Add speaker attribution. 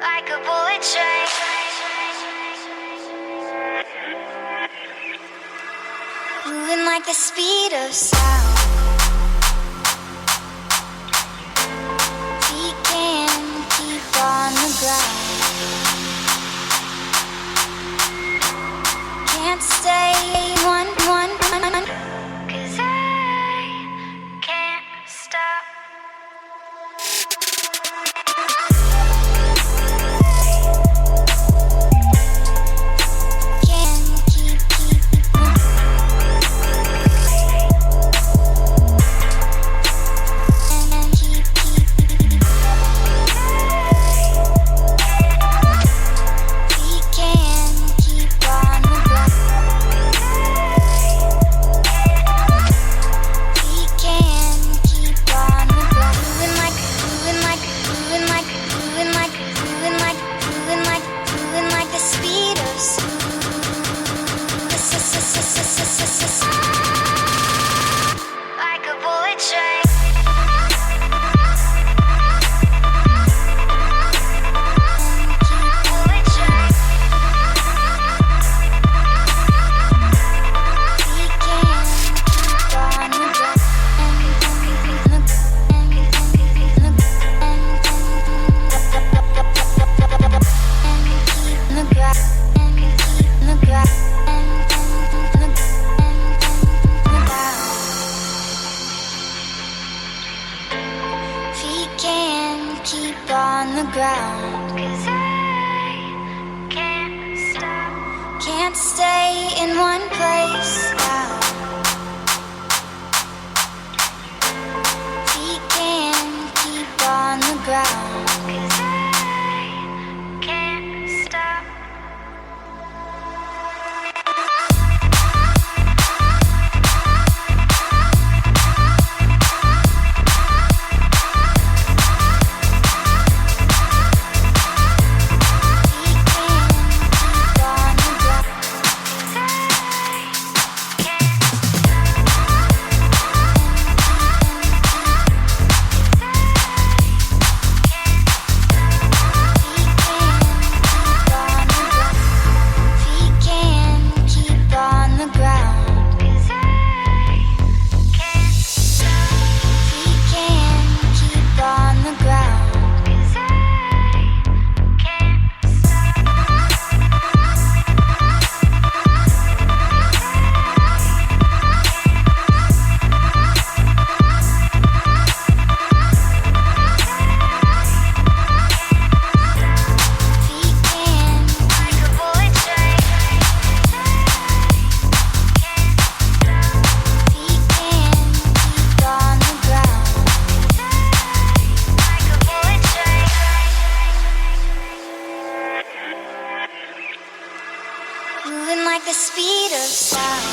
Speaker 1: like a bullet train. Moving like the speed of sound. We can keep on the ground. Can't stay one. 'Cause I can't stop. Like a bullet train. Keep on the ground. 'Cause I can't stop. Can't stay in one place now. We can keep on the ground. 'Cause I can't stop. Moving like the speed of sound.